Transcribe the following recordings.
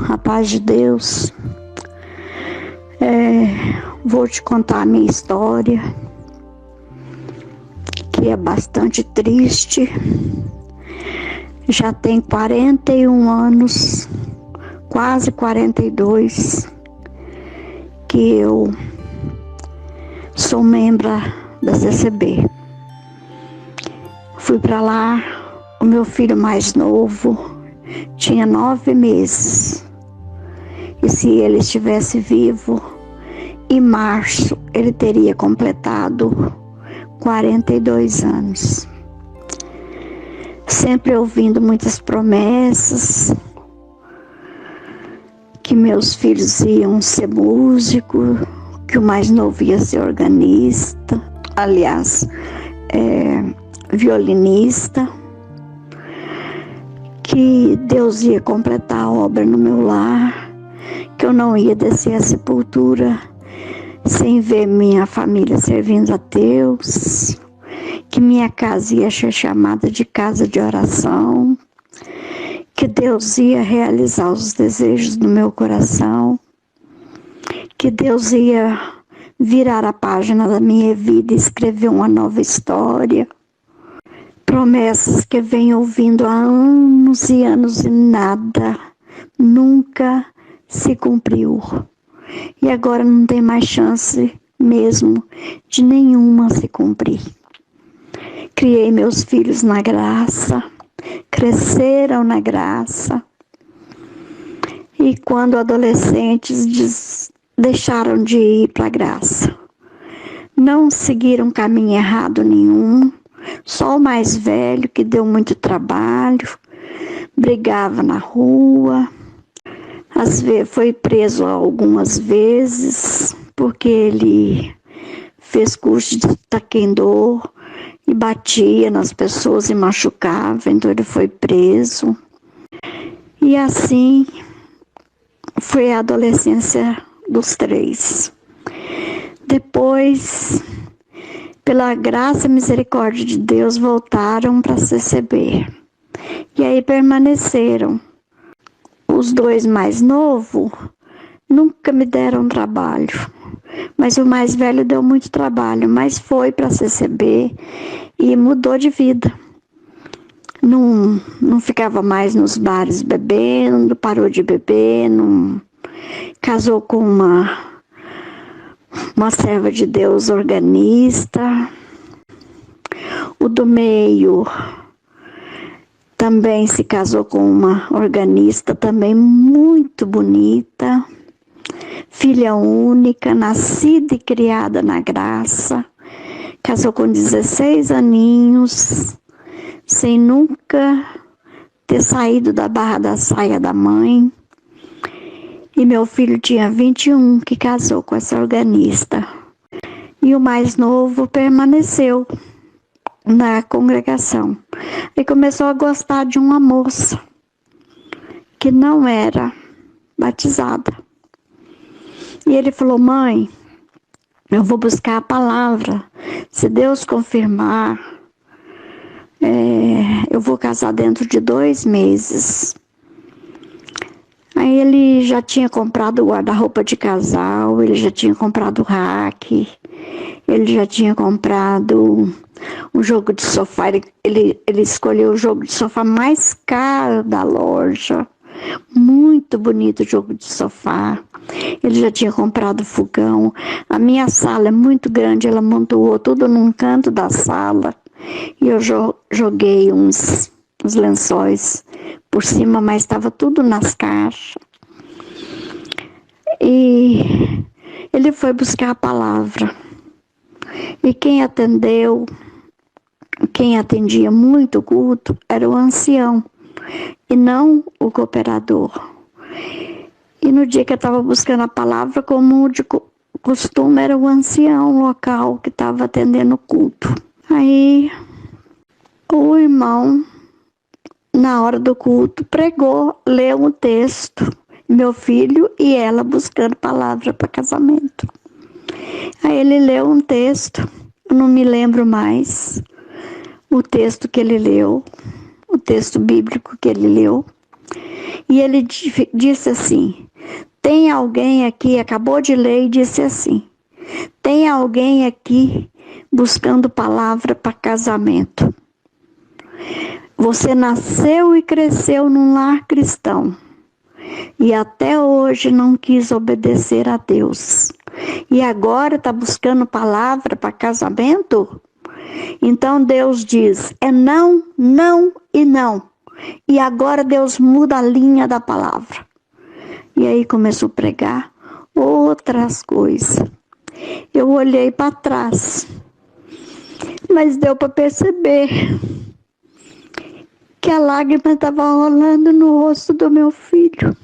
a paz de Deus. Vou te contar a minha história, que é bastante triste. Já tem 41 anos, quase 42, que eu sou membro da CCB. Fui para lá, o meu filho mais novo tinha 9 meses. E se ele estivesse vivo, em março ele teria completado 42 anos. Sempre ouvindo muitas promessas, que meus filhos iam ser músicos, que o mais novo ia ser organista, violinista, que Deus ia completar a obra no meu lar, que eu não ia descer a sepultura sem ver minha família servindo a Deus, que minha casa ia ser chamada de casa de oração, que Deus ia realizar os desejos do meu coração, que Deus ia virar a página da minha vida e escrever uma nova história. Promessas que eu venho ouvindo há anos e anos e nada, nunca se cumpriu. E agora não tem mais chance mesmo de nenhuma se cumprir. Criei meus filhos na graça, cresceram na graça. E quando adolescentes deixaram de ir para a graça, não seguiram caminho errado nenhum, só o mais velho, que deu muito trabalho, brigava na rua, foi preso algumas vezes, porque ele fez curso de taekwondo e batia nas pessoas e machucava, então ele foi preso. E assim foi a adolescência dos 3. Depois, pela graça e misericórdia de Deus, voltaram para a CCB. E aí permaneceram. Os 2 mais novos nunca me deram trabalho, mas o mais velho deu muito trabalho, mas foi para a CCB e mudou de vida. Não ficava mais nos bares bebendo, parou de beber, casou com uma serva de Deus organista. O do meio também se casou com uma organista também muito bonita, filha única, nascida e criada na graça, casou com 16 aninhos, sem nunca ter saído da barra da saia da mãe. E meu filho tinha 21, que casou com essa organista. E o mais novo permaneceu na congregação. E começou a gostar de uma moça que não era batizada. E ele falou: mãe, eu vou buscar a palavra. Se Deus confirmar, eu vou casar dentro de 2 meses. Aí ele já tinha comprado o guarda-roupa de casal, ele já tinha comprado o rack, ele já tinha comprado um jogo de sofá. Ele escolheu o jogo de sofá mais caro da loja, muito bonito o jogo de sofá. Ele já tinha comprado fogão. A minha sala é muito grande, ela montou tudo num canto da sala e eu joguei uns lençóis por cima, mas estava tudo nas caixas. E ele foi buscar a palavra. E quem atendia muito o culto era o ancião, e não o cooperador. E no dia que eu estava buscando a palavra, como de costume, era o ancião local que estava atendendo o culto. Aí o irmão, na hora do culto, pregou, leu um texto, meu filho e ela buscando palavra para casamento. Aí ele leu um texto, eu não me lembro mais o texto que ele leu, o texto bíblico que ele leu, E ele disse assim, tem alguém aqui, acabou de ler e disse assim, tem alguém aqui buscando palavra para casamento. Você nasceu e cresceu num lar cristão e até hoje não quis obedecer a Deus. E agora está buscando palavra para casamento? Então Deus diz, é não, não e não. E agora Deus muda a linha da palavra. E aí começou a pregar outras coisas. Eu olhei para trás, mas deu para perceber que a lágrima estava rolando no rosto do meu filho.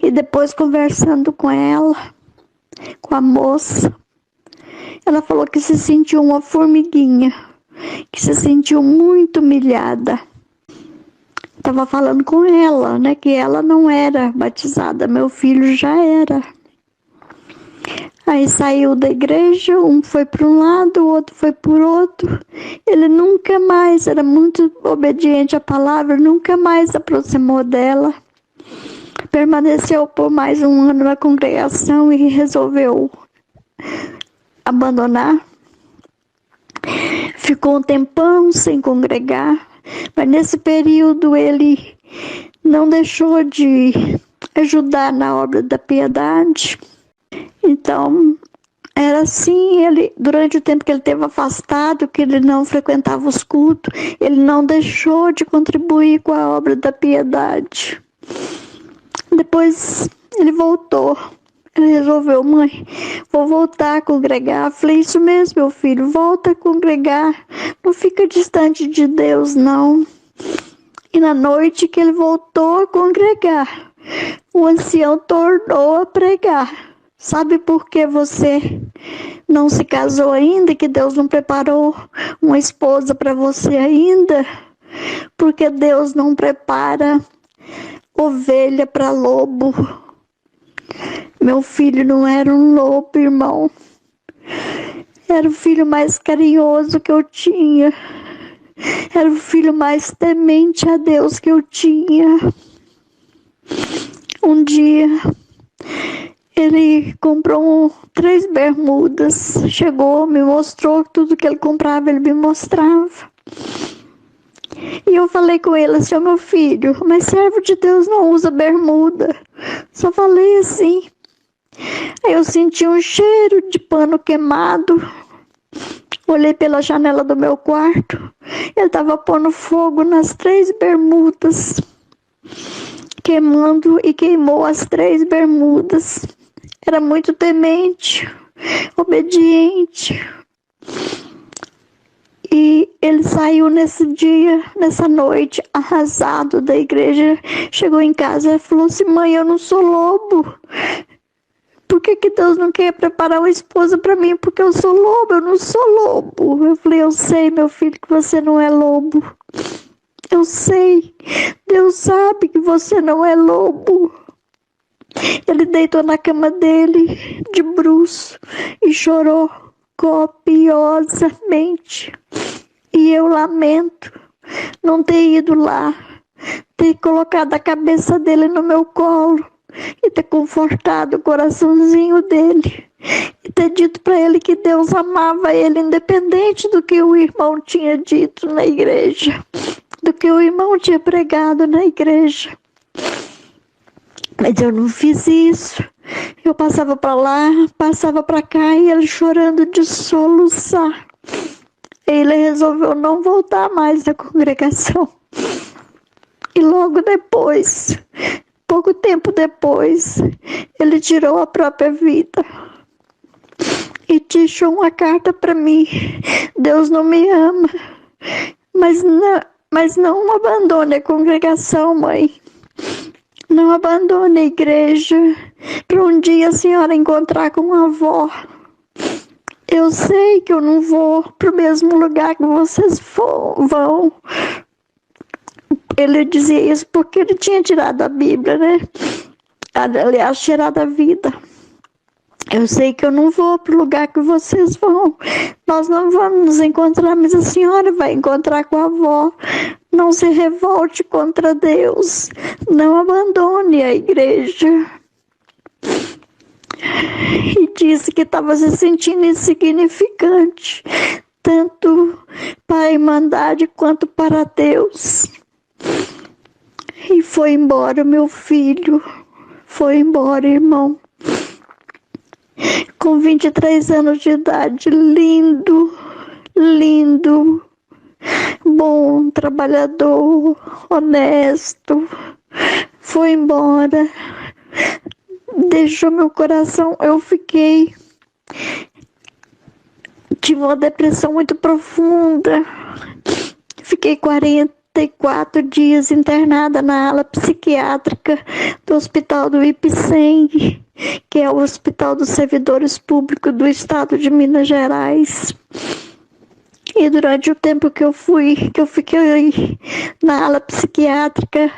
E depois conversando com ela, com a moça, ela falou que se sentiu uma formiguinha, que se sentiu muito humilhada. Estava falando com ela, né, que ela não era batizada, meu filho já era. Aí saiu da igreja, um foi para um lado, o outro foi por outro. Ele nunca mais, era muito obediente à palavra, nunca mais se aproximou dela. Permaneceu por mais um ano na congregação e resolveu abandonar. Ficou um tempão sem congregar, mas nesse período ele não deixou de ajudar na obra da piedade. Então, era assim, ele, durante o tempo que ele esteve afastado, que ele não frequentava os cultos, ele não deixou de contribuir com a obra da piedade. Depois ele voltou, ele resolveu, mãe, vou voltar a congregar. Eu falei, isso mesmo, meu filho, volta a congregar, não fica distante de Deus, não. E na noite que ele voltou a congregar, o ancião tornou a pregar. Sabe por que você não se casou ainda, que Deus não preparou uma esposa para você ainda? Porque Deus não prepara ovelha para lobo. Meu filho não era um lobo, irmão. Era o filho mais carinhoso que eu tinha. Era o filho mais temente a Deus que eu tinha. Um dia, ele comprou 3 bermudas. Chegou, me mostrou tudo que ele comprava, ele me mostrava. E eu falei com ele assim, meu filho, mas servo de Deus não usa bermuda. Só falei assim. Aí eu senti um cheiro de pano queimado. Olhei pela janela do meu quarto. Ele estava pondo fogo nas 3 bermudas. Queimando e queimou as 3 bermudas. Era muito temente, obediente. E ele saiu nesse dia, nessa noite, arrasado da igreja. Chegou em casa e falou assim, mãe, eu não sou lobo. Por que Deus não quer preparar uma esposa para mim? Porque eu sou lobo, eu não sou lobo. Eu falei, eu sei, meu filho, que você não é lobo. Eu sei, Deus sabe que você não é lobo. Ele deitou na cama dele, de bruços, e chorou copiosamente. E eu lamento não ter ido lá, ter colocado a cabeça dele no meu colo, e ter confortado o coraçãozinho dele, e ter dito para ele que Deus amava ele, independente do que o irmão tinha dito na igreja, do que o irmão tinha pregado na igreja. Mas eu não fiz isso. Eu passava para lá, passava para cá, e ele chorando de soluçar. Ele resolveu não voltar mais à congregação. E logo depois, pouco tempo depois, ele tirou a própria vida. E deixou uma carta para mim. Deus não me ama, mas não abandone a congregação, mãe. Não abandone a igreja para um dia a senhora encontrar com a avó. Eu sei que eu não vou para o mesmo lugar que vocês vão. Ele dizia isso porque ele tinha tirado a Bíblia, né? Aliás, tirado a vida. Eu sei que eu não vou para o lugar que vocês vão. Nós não vamos nos encontrar, mas a senhora vai encontrar com a avó. Não se revolte contra Deus. Não abandone a igreja. E disse que estava se sentindo insignificante, tanto para a Irmandade quanto para Deus. E foi embora, meu filho. Foi embora, irmão. Com 23 anos de idade, lindo, lindo, bom, trabalhador, honesto. Foi embora. Deixou meu coração, eu tive uma depressão muito profunda. Fiquei 44 dias internada na ala psiquiátrica do Hospital do Ipiceng, que é o Hospital dos Servidores Públicos do Estado de Minas Gerais. E durante o tempo que eu fiquei na ala psiquiátrica,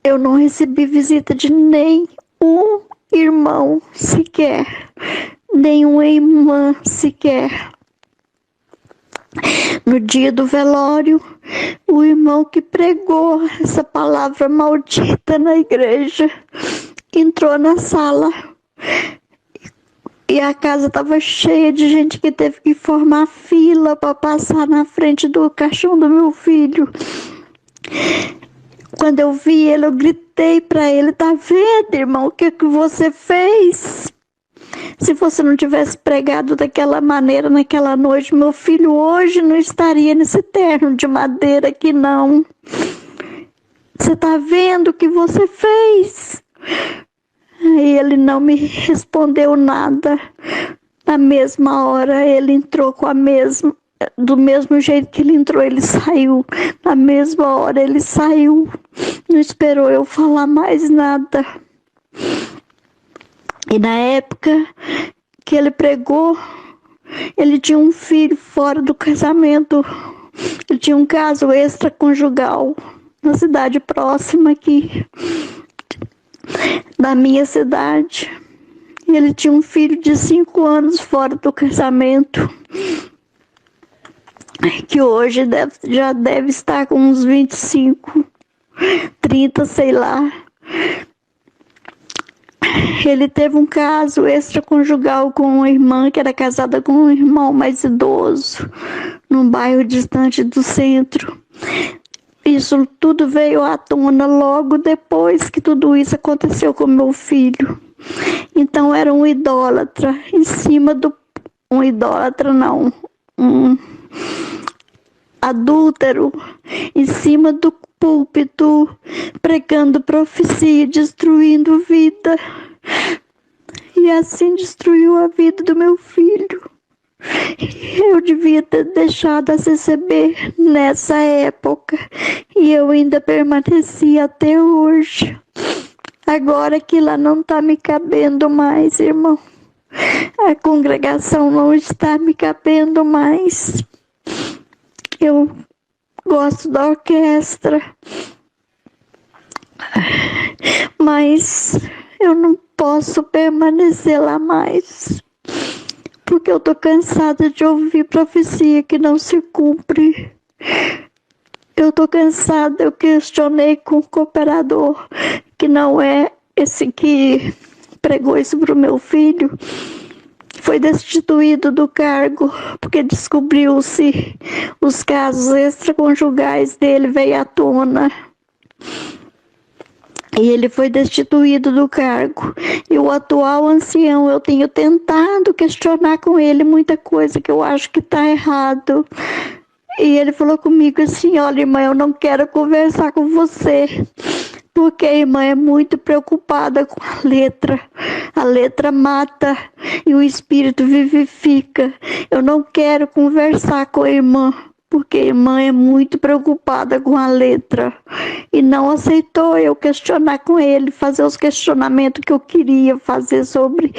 eu não recebi visita de nenhum irmão sequer, nenhuma irmã sequer. No dia do velório, o irmão que pregou essa palavra maldita na igreja entrou na sala e a casa estava cheia de gente que teve que formar fila para passar na frente do caixão do meu filho. Quando eu vi ele, eu gritei para ele: tá vendo, irmão, o que você fez? Se você não tivesse pregado daquela maneira naquela noite, meu filho hoje não estaria nesse terno de madeira aqui, não. Você tá vendo o que você fez? Aí ele não me respondeu nada. Na mesma hora, ele entrou do mesmo jeito que ele entrou, ele saiu. Na mesma hora, ele saiu. Não esperou eu falar mais nada. E na época que ele pregou, ele tinha um filho fora do casamento. Ele tinha um caso extraconjugal na cidade próxima aqui da minha cidade. E ele tinha um filho de 5 anos fora do casamento, que hoje já deve estar com uns 25, 30, sei lá. Ele teve um caso extraconjugal com uma irmã que era casada com um irmão mais idoso, num bairro distante do centro. Isso tudo veio à tona logo depois que tudo isso aconteceu com meu filho. Então era um idólatra um adúltero em cima do púlpito, pregando profecia, destruindo vida. E assim destruiu a vida do meu filho. Eu devia ter deixado a CCB nessa época e eu ainda permaneci até hoje. Agora que lá não está me cabendo mais, irmão. A congregação não está me cabendo mais. Eu gosto da orquestra, mas eu não posso permanecer lá mais, porque eu estou cansada de ouvir profecia que não se cumpre. Eu estou cansada, eu questionei com o cooperador, que não é esse que pregou isso para o meu filho, foi destituído do cargo, porque descobriu-se os casos extraconjugais dele, veio à tona. E ele foi destituído do cargo. E o atual ancião, eu tenho tentado questionar com ele muita coisa que eu acho que está errado. E ele falou comigo assim: olha, irmã, eu não quero conversar com você, porque a irmã é muito preocupada com a letra. A letra mata e o espírito vivifica. Eu não quero conversar com a irmã, porque a irmã é muito preocupada com a letra. E não aceitou eu questionar com ele, fazer os questionamentos que eu queria fazer sobre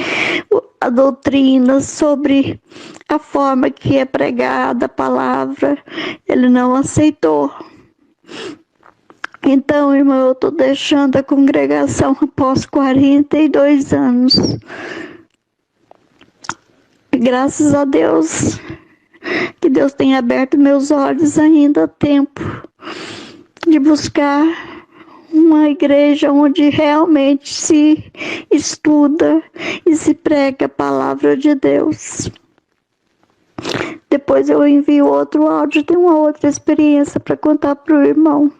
a doutrina, sobre a forma que é pregada a palavra. Ele não aceitou. Então, irmão, eu estou deixando a congregação após 42 anos. Graças a Deus, que Deus tenha aberto meus olhos ainda a tempo. de buscar uma igreja onde realmente se estuda e se prega a palavra de Deus. Depois eu envio outro áudio, tem uma outra experiência para contar para o irmão.